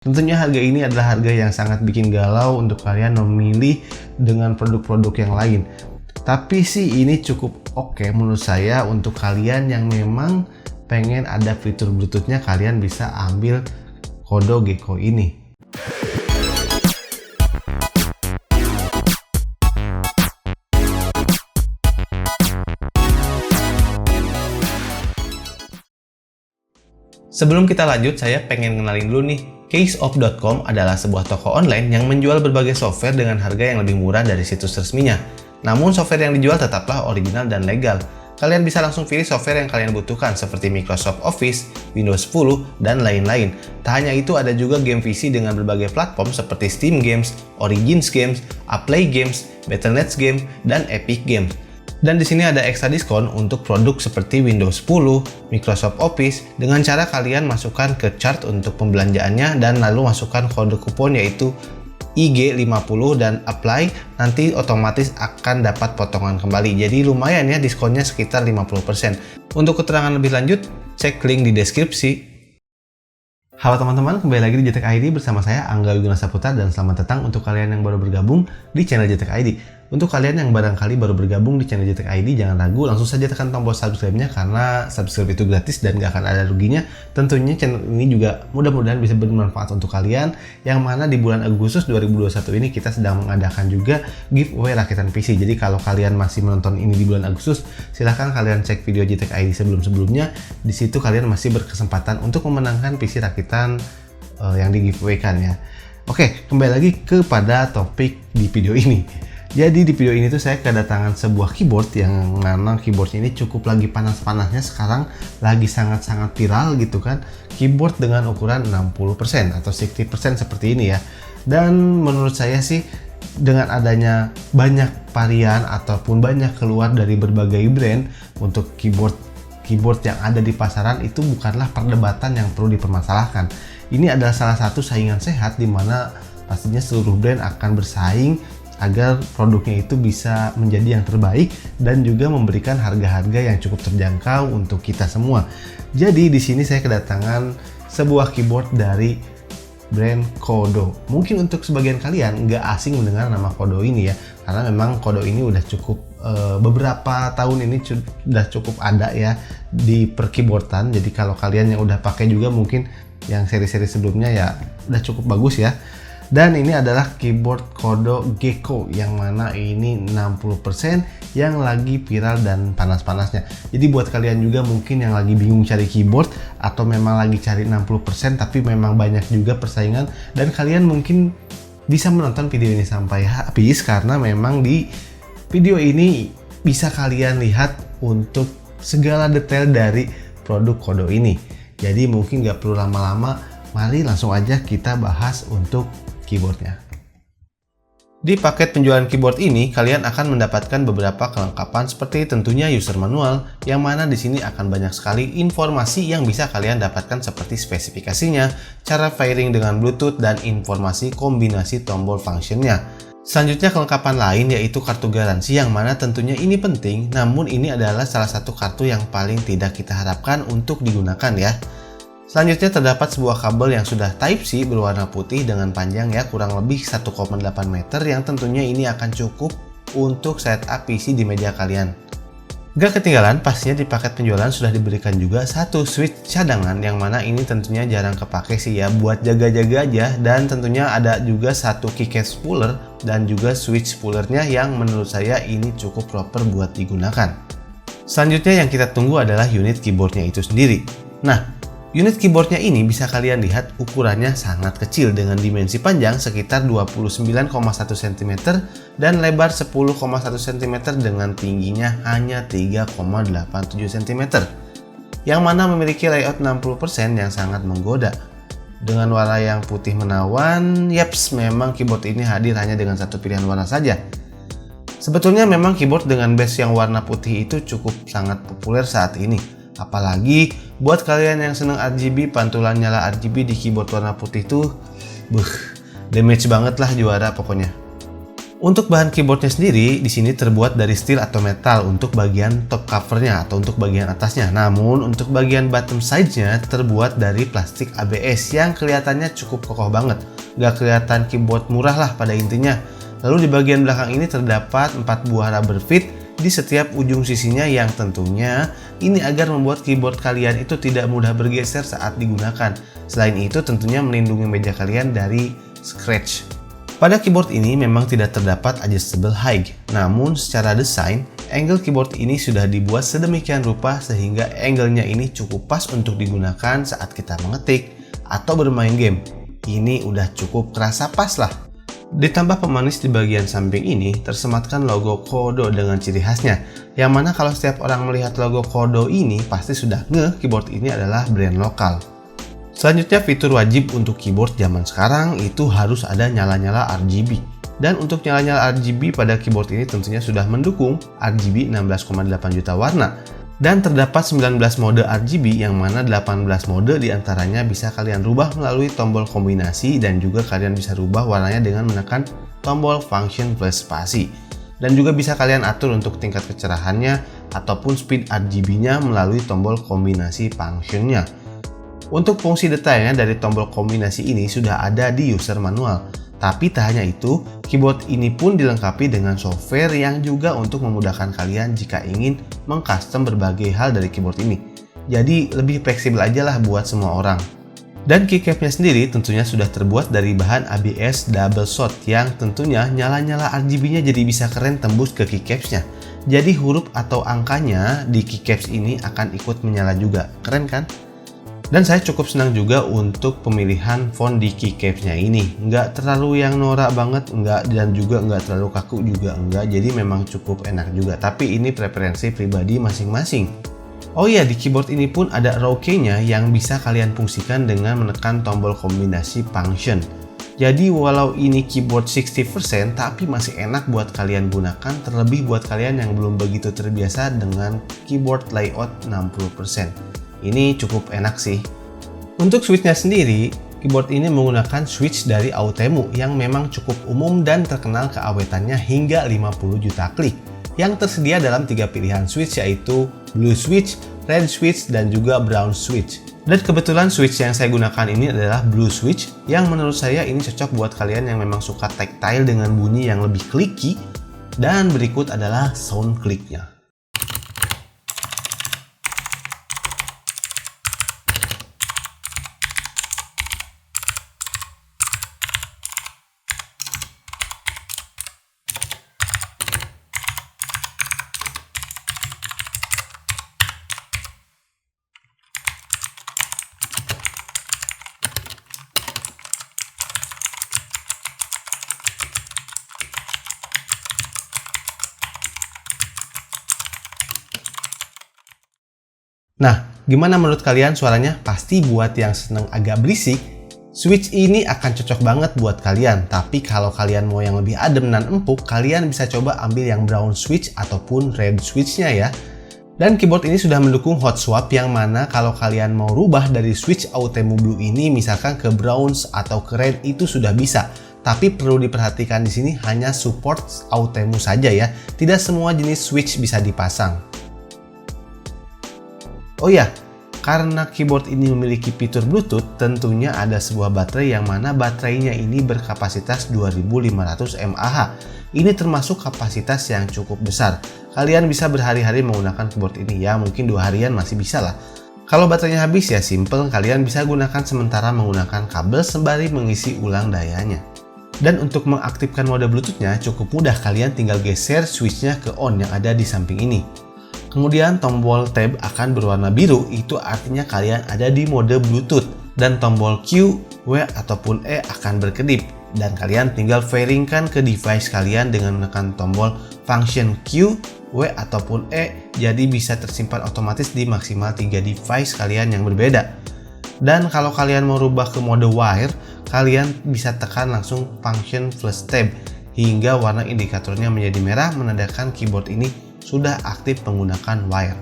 Tentunya harga ini adalah harga yang sangat bikin galau untuk kalian memilih dengan produk-produk yang lain. Tapi sih ini cukup oke menurut saya untuk kalian yang memang pengen ada fitur Bluetooth-nya, kalian bisa ambil Kodo Gecko ini. Sebelum kita lanjut, saya pengen kenalin dulu nih. Caseoff.com adalah sebuah toko online yang menjual berbagai software dengan harga yang lebih murah dari situs resminya. Namun software yang dijual tetaplah original dan legal. Kalian bisa langsung pilih software yang kalian butuhkan seperti Microsoft Office, Windows 10, dan lain-lain. Tak hanya itu, ada juga game PC dengan berbagai platform seperti Steam Games, Origins Games, Uplay Games, Battle.net Games, dan Epic Games. Dan di sini ada ekstra diskon untuk produk seperti Windows 10, Microsoft Office dengan cara kalian masukkan ke chart untuk pembelanjaannya dan lalu masukkan kode kupon yaitu IG50 dan apply, nanti otomatis akan dapat potongan kembali. Jadi lumayan ya, diskonnya sekitar 50%. Untuk keterangan lebih lanjut, cek link di deskripsi. Halo teman-teman, kembali lagi di Jetek ID bersama saya Angga Wiguna Saputra dan selamat datang untuk kalian yang baru bergabung di channel Jetek ID. Untuk kalian yang barangkali baru bergabung di channel Jetek ID, jangan ragu, langsung saja tekan tombol subscribe-nya karena subscribe itu gratis dan gak akan ada ruginya. Tentunya channel ini juga mudah-mudahan bisa bermanfaat untuk kalian, yang mana di bulan Agustus 2021 ini kita sedang mengadakan juga giveaway rakitan PC. Jadi kalau kalian masih menonton ini di bulan Agustus, silahkan kalian cek video Jetek ID sebelum-sebelumnya. Di situ kalian masih berkesempatan untuk memenangkan PC rakitan yang di giveaway-kan ya. Oke, kembali lagi kepada topik di video ini. Jadi di video ini tuh saya kedatangan sebuah keyboard yang memang keyboardnya ini cukup lagi panas-panasnya sekarang, lagi sangat-sangat viral gitu kan. Keyboard dengan ukuran 60% atau 60% seperti ini ya. Dan menurut saya sih dengan adanya banyak varian ataupun banyak keluar dari berbagai brand untuk keyboard yang ada di pasaran, itu bukanlah perdebatan yang perlu dipermasalahkan. Ini adalah salah satu saingan sehat di mana pastinya seluruh brand akan bersaing agar produknya itu bisa menjadi yang terbaik dan juga memberikan harga-harga yang cukup terjangkau untuk kita semua. Jadi di sini saya kedatangan sebuah keyboard dari brand Kodo. Mungkin untuk sebagian kalian nggak asing mendengar nama Kodo ini ya, karena memang Kodo ini udah cukup beberapa tahun ini sudah cukup ada ya di perkeyboardan. Jadi kalau kalian yang udah pakai juga mungkin yang seri-seri sebelumnya ya udah cukup bagus ya. Dan ini adalah keyboard Kodo Gecko yang mana ini 60% yang lagi viral dan panas-panasnya. Jadi buat kalian juga mungkin yang lagi bingung cari keyboard atau memang lagi cari 60% tapi memang banyak juga persaingan, dan kalian mungkin bisa menonton video ini sampai habis karena memang di video ini bisa kalian lihat untuk segala detail dari produk Kodo ini. Jadi mungkin gak perlu lama-lama, mari langsung aja kita bahas untuk keyboardnya. Di paket penjualan keyboard ini, kalian akan mendapatkan beberapa kelengkapan seperti tentunya user manual, yang mana di sini akan banyak sekali informasi yang bisa kalian dapatkan seperti spesifikasinya, cara pairing dengan Bluetooth, dan informasi kombinasi tombol functionnya. Selanjutnya kelengkapan lain yaitu kartu garansi, yang mana tentunya ini penting, namun ini adalah salah satu kartu yang paling tidak kita harapkan untuk digunakan ya. Selanjutnya terdapat sebuah kabel yang sudah Type-C berwarna putih dengan panjang ya kurang lebih 1,8 meter, yang tentunya ini akan cukup untuk setup PC di meja kalian. Gak ketinggalan, pastinya di paket penjualan sudah diberikan juga satu switch cadangan, yang mana ini tentunya jarang kepake sih ya, buat jaga-jaga aja. Dan tentunya ada juga satu keycase spooler dan juga switch spoolernya yang menurut saya ini cukup proper buat digunakan. Selanjutnya yang kita tunggu adalah unit keyboardnya itu sendiri. Nah, unit keyboardnya ini bisa kalian lihat ukurannya sangat kecil dengan dimensi panjang sekitar 29,1 cm dan lebar 10,1 cm dengan tingginya hanya 3,87 cm, yang mana memiliki layout 60% yang sangat menggoda. Dengan warna yang putih menawan, yaps, memang keyboard ini hadir hanya dengan satu pilihan warna saja. Sebetulnya memang keyboard dengan base yang warna putih itu cukup sangat populer saat ini. Apalagi buat kalian yang seneng RGB, pantulan nyala RGB di keyboard warna putih tuh damage banget lah, juara pokoknya. Untuk bahan keyboardnya sendiri, di sini terbuat dari steel atau metal untuk bagian top covernya atau untuk bagian atasnya. Namun untuk bagian bottom side-nya terbuat dari plastik ABS yang kelihatannya cukup kokoh banget. Gak kelihatan keyboard murah lah pada intinya. Lalu di bagian belakang ini terdapat 4 buah rubber feet di setiap ujung sisinya yang tentunya ini agar membuat keyboard kalian itu tidak mudah bergeser saat digunakan. Selain itu tentunya melindungi meja kalian dari scratch. Pada keyboard ini memang tidak terdapat adjustable height, namun secara desain, angle keyboard ini sudah dibuat sedemikian rupa sehingga angle-nya ini cukup pas untuk digunakan saat kita mengetik atau bermain game. Ini udah cukup kerasa pas lah. Ditambah pemanis di bagian samping ini tersematkan logo Kodo dengan ciri khasnya, yang mana kalau setiap orang melihat logo Kodo ini pasti sudah ngeh keyboard ini adalah brand lokal. Selanjutnya, fitur wajib untuk keyboard zaman sekarang itu harus ada nyala-nyala RGB. Dan untuk nyala-nyala RGB pada keyboard ini tentunya sudah mendukung RGB 16,8 juta warna. Dan terdapat 19 mode RGB yang mana 18 mode diantaranya bisa kalian rubah melalui tombol kombinasi dan juga kalian bisa rubah warnanya dengan menekan tombol function plus spasi. Dan juga bisa kalian atur untuk tingkat kecerahannya ataupun speed RGB-nya melalui tombol kombinasi functionnya. Untuk fungsi detailnya dari tombol kombinasi ini sudah ada di user manual. Tapi tak hanya itu, keyboard ini pun dilengkapi dengan software yang juga untuk memudahkan kalian jika ingin mengcustom berbagai hal dari keyboard ini. Jadi lebih fleksibel aja lah buat semua orang. Dan keycapnya sendiri tentunya sudah terbuat dari bahan ABS double shot yang tentunya nyala-nyala RGB-nya jadi bisa keren tembus ke keycapsnya. Jadi huruf atau angkanya di keycaps ini akan ikut menyala juga. Keren kan? Dan saya cukup senang juga untuk pemilihan font di keycapsnya ini. Nggak terlalu yang norak banget, nggak, dan juga nggak terlalu kaku juga enggak. Jadi memang cukup enak juga. Tapi ini preferensi pribadi masing-masing. Oh iya, di keyboard ini pun ada raw key-nya yang bisa kalian fungsikan dengan menekan tombol kombinasi function. Jadi walau ini keyboard 60%, tapi masih enak buat kalian gunakan, terlebih buat kalian yang belum begitu terbiasa dengan keyboard layout 60%. Ini cukup enak sih. Untuk switch-nya sendiri, keyboard ini menggunakan switch dari Autemu yang memang cukup umum dan terkenal keawetannya hingga 50 juta klik. Yang tersedia dalam 3 pilihan switch yaitu blue switch, red switch, dan juga brown switch. Dan kebetulan switch yang saya gunakan ini adalah blue switch yang menurut saya ini cocok buat kalian yang memang suka tactile dengan bunyi yang lebih clicky. Dan berikut adalah sound click-nya. Nah, gimana menurut kalian suaranya? Pasti buat yang seneng agak berisik, switch ini akan cocok banget buat kalian. Tapi kalau kalian mau yang lebih adem dan empuk, kalian bisa coba ambil yang brown switch ataupun red switch-nya ya. Dan keyboard ini sudah mendukung hot swap yang mana kalau kalian mau rubah dari switch Autemu Blue ini misalkan ke brown atau ke red itu sudah bisa. Tapi perlu diperhatikan di sini hanya support Autemu saja ya. Tidak semua jenis switch bisa dipasang. Oh ya, karena keyboard ini memiliki fitur Bluetooth, tentunya ada sebuah baterai yang mana baterainya ini berkapasitas 2500 mAh. Ini termasuk kapasitas yang cukup besar. Kalian bisa berhari-hari menggunakan keyboard ini ya, mungkin 2 harian masih bisa lah. Kalau baterainya habis ya simple, kalian bisa gunakan sementara menggunakan kabel sembari mengisi ulang dayanya. Dan untuk mengaktifkan mode Bluetooth-nya cukup mudah, kalian tinggal geser switch-nya ke on yang ada di samping ini. Kemudian tombol tab akan berwarna biru, itu artinya kalian ada di mode Bluetooth. Dan tombol Q, W, ataupun E akan berkedip. Dan kalian tinggal pairingkan ke device kalian dengan menekan tombol function Q, W, ataupun E. Jadi bisa tersimpan otomatis di maksimal 3 device kalian yang berbeda. Dan kalau kalian mau rubah ke mode wire, kalian bisa tekan langsung function plus tab. Hingga warna indikatornya menjadi merah menandakan keyboard ini sudah aktif menggunakan wire.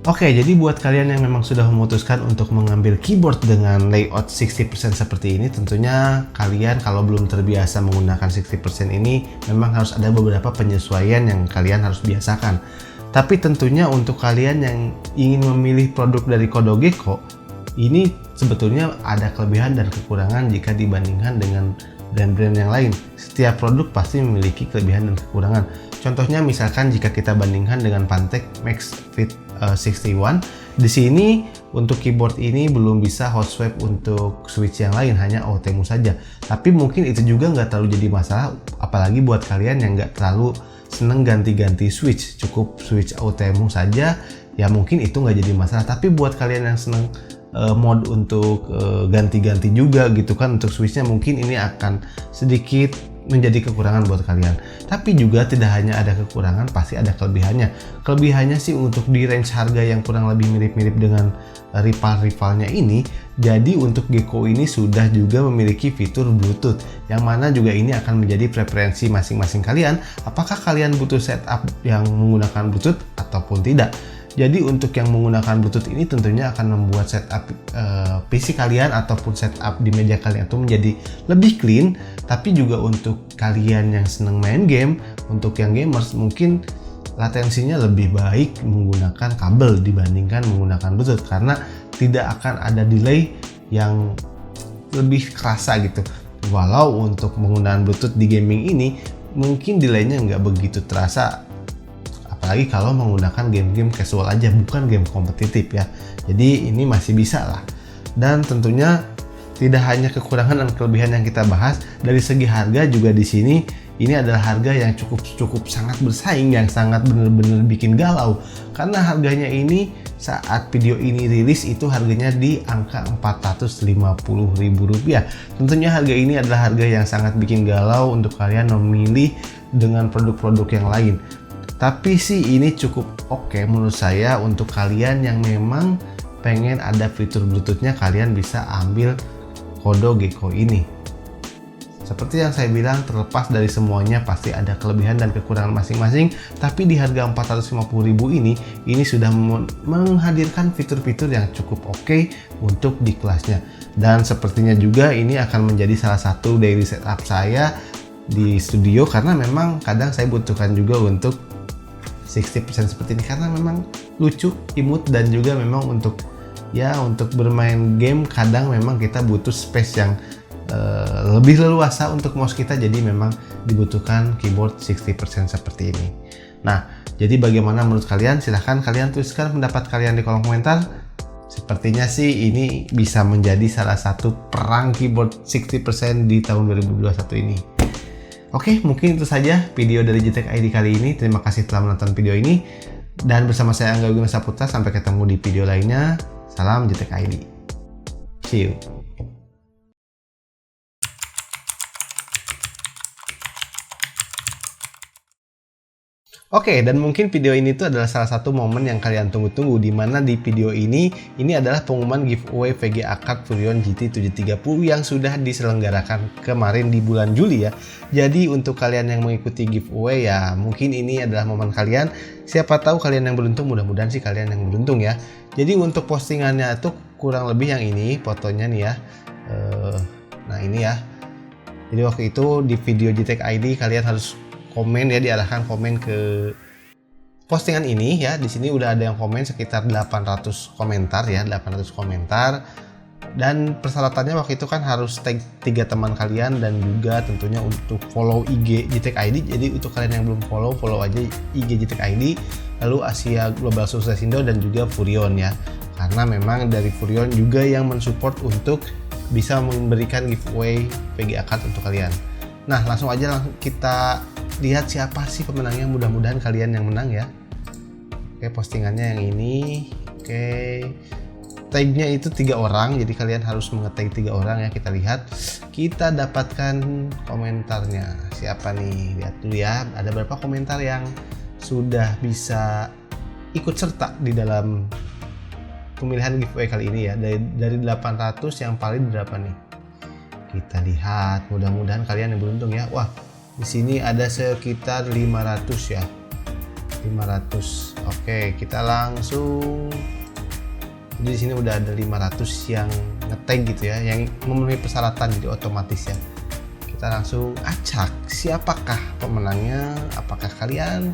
Oke, jadi buat kalian yang memang sudah memutuskan untuk mengambil keyboard dengan layout 60% seperti ini, tentunya kalian kalau belum terbiasa menggunakan 60% ini memang harus ada beberapa penyesuaian yang kalian harus biasakan. Tapi tentunya untuk kalian yang ingin memilih produk dari Kodo Gecko, ini sebetulnya ada kelebihan dan kekurangan jika dibandingkan dengan brand-brand yang lain. Setiap produk pasti memiliki kelebihan dan kekurangan. Contohnya misalkan jika kita bandingkan dengan Pantec Max Fit 61, di sini untuk keyboard ini belum bisa hot swap untuk switch yang lain, hanya OTemu saja. Tapi mungkin itu juga nggak terlalu jadi masalah, apalagi buat kalian yang nggak terlalu seneng ganti-ganti switch, cukup switch OTemu saja, ya mungkin itu nggak jadi masalah. Tapi buat kalian yang seneng mode untuk ganti-ganti juga gitu kan untuk switchnya, mungkin ini akan sedikit menjadi kekurangan buat kalian. Tapi juga tidak hanya ada kekurangan, pasti ada kelebihannya. Kelebihannya sih untuk di range harga yang kurang lebih mirip-mirip dengan rival-rivalnya ini. Jadi untuk Gecko ini sudah juga memiliki fitur Bluetooth, yang mana juga ini akan menjadi preferensi masing-masing kalian. Apakah kalian butuh setup yang menggunakan Bluetooth ataupun tidak? Jadi untuk yang menggunakan Bluetooth ini tentunya akan membuat setup PC kalian ataupun setup di meja kalian itu menjadi lebih clean. Tapi juga untuk kalian yang seneng main game, untuk yang gamers mungkin latensinya lebih baik menggunakan kabel dibandingkan menggunakan Bluetooth, karena tidak akan ada delay yang lebih kerasa gitu. Walau untuk penggunaan Bluetooth di gaming ini mungkin delaynya nggak begitu terasa, apalagi kalau menggunakan game-game casual aja, bukan game kompetitif ya. Jadi ini masih bisa lah. Dan tentunya tidak hanya kekurangan dan kelebihan yang kita bahas, dari segi harga juga di sini ini adalah harga yang cukup sangat bersaing, yang sangat benar-benar bikin galau. Karena harganya ini saat video ini rilis itu harganya di angka Rp450.000. Tentunya harga ini adalah harga yang sangat bikin galau untuk kalian memilih dengan produk-produk yang lain. Tapi sih ini cukup oke menurut saya untuk kalian yang memang pengen ada fitur Bluetooth-nya, kalian bisa ambil Kodo Gecko ini. Seperti yang saya bilang, terlepas dari semuanya pasti ada kelebihan dan kekurangan masing-masing, tapi di harga Rp450.000 ini sudah menghadirkan fitur-fitur yang cukup oke untuk di kelasnya. Dan sepertinya juga ini akan menjadi salah satu daily setup saya di studio, karena memang kadang saya butuhkan juga untuk 60% seperti ini, karena memang lucu, imut, dan juga memang untuk bermain game kadang memang kita butuh space yang lebih leluasa untuk mouse kita, jadi memang dibutuhkan keyboard 60% seperti ini. Nah, jadi bagaimana menurut kalian? Silahkan kalian tuliskan pendapat kalian di kolom komentar. Sepertinya sih ini bisa menjadi salah satu perang keyboard 60% di tahun 2021 ini. Oke, mungkin itu saja video dari JTech ID kali ini. Terima kasih telah menonton video ini. Dan bersama saya Angga Wiguna Saputra, sampai ketemu di video lainnya. Salam JTech ID. See you. Oke, dan mungkin video ini tuh adalah salah satu momen yang kalian tunggu-tunggu, di mana di video ini adalah pengumuman giveaway VGA Card Furion GT730 yang sudah diselenggarakan kemarin di bulan Juli ya. Jadi untuk kalian yang mengikuti giveaway ya, mungkin ini adalah momen kalian. Siapa tahu kalian yang beruntung, mudah-mudahan sih kalian yang beruntung ya. Jadi untuk postingannya itu kurang lebih yang ini, fotonya nih ya. Nah ini ya. Jadi waktu itu di video JTech ID kalian harus komen ya, diarahkan komen ke postingan ini ya. Di sini udah ada yang komen sekitar 800 komentar ya, 800 komentar. Dan persyaratannya waktu itu kan harus tag 3 teman kalian dan juga tentunya untuk follow IG JTech ID. Jadi untuk kalian yang belum follow aja IG JTech ID, lalu Asia Global Success Indo dan juga Furion ya. Karena memang dari Furion juga yang mensupport untuk bisa memberikan giveaway VGA card untuk kalian. Nah, langsung aja kita lihat siapa sih pemenangnya. Mudah-mudahan kalian yang menang ya. Oke, postingannya yang ini. Oke, tagnya itu 3 orang, jadi kalian harus mengetag 3 orang ya. Kita lihat, kita dapatkan komentarnya siapa nih. Lihat dulu ya, ada berapa komentar yang sudah bisa ikut serta di dalam pemilihan giveaway kali ini ya. Dari 800 yang paling berapa nih, kita lihat. Mudah-mudahan kalian yang beruntung ya. Wah, di sini ada sekitar 500 ya. 500. Oke, kita langsung. Jadi di sini udah ada 500 yang ngetag gitu ya, yang memenuhi persyaratan, jadi otomatis ya. Kita langsung acak siapakah pemenangnya. Apakah kalian?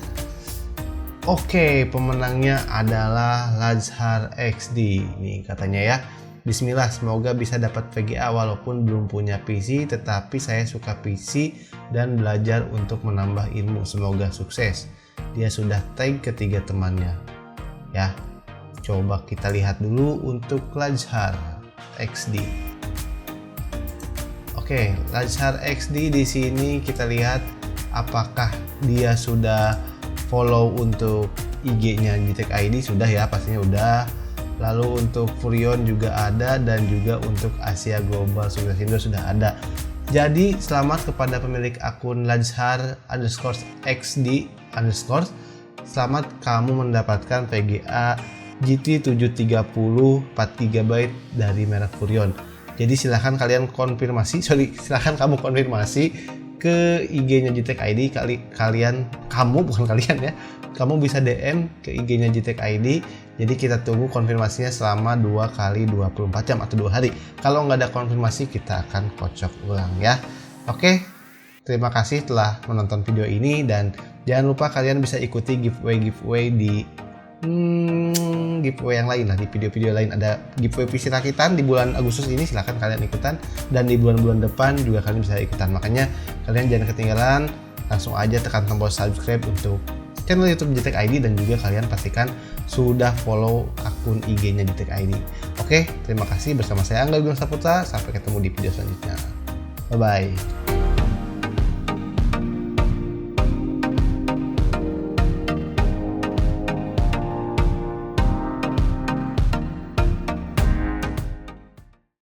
Oke, pemenangnya adalah Lazhar XD nih katanya ya. Bismillah, semoga bisa dapat VGA walaupun belum punya PC, tetapi saya suka PC dan belajar untuk menambah ilmu. Semoga sukses. Dia sudah tag ketiga temannya ya. Coba kita lihat dulu untuk Lazhar XD. Oke, Lazhar XD di sini kita lihat apakah dia sudah follow untuk IG-nya JTech ID. Sudah ya, pastinya udah. Lalu untuk Furion juga ada, dan juga untuk Asia Global Sukses Indo sudah ada. Jadi selamat kepada pemilik akun Lazhar_XD_. Selamat, kamu mendapatkan VGA GT730 4GB dari merek Furion. Jadi silahkan kamu konfirmasi ke IG-nya JTech ID. Kamu bisa DM ke IG-nya JTech ID. Jadi kita tunggu konfirmasinya selama 2 kali 24 jam atau 2 hari. Kalau nggak ada konfirmasi, kita akan kocok ulang ya. Oke, terima kasih telah menonton video ini, dan jangan lupa kalian bisa ikuti giveaway di giveaway yang lain lah, di video-video lain. Ada giveaway PC rakitan di bulan Agustus ini, silahkan kalian ikutan, dan di bulan-bulan depan juga kalian bisa ikutan. Makanya kalian jangan ketinggalan, langsung aja tekan tombol subscribe untuk channel YouTube JTech ID, dan juga kalian pastikan sudah follow akun IG-nya JTech ID. Oke, terima kasih. Bersama saya Angga Gung Saputra, sampai ketemu di video selanjutnya. Bye bye.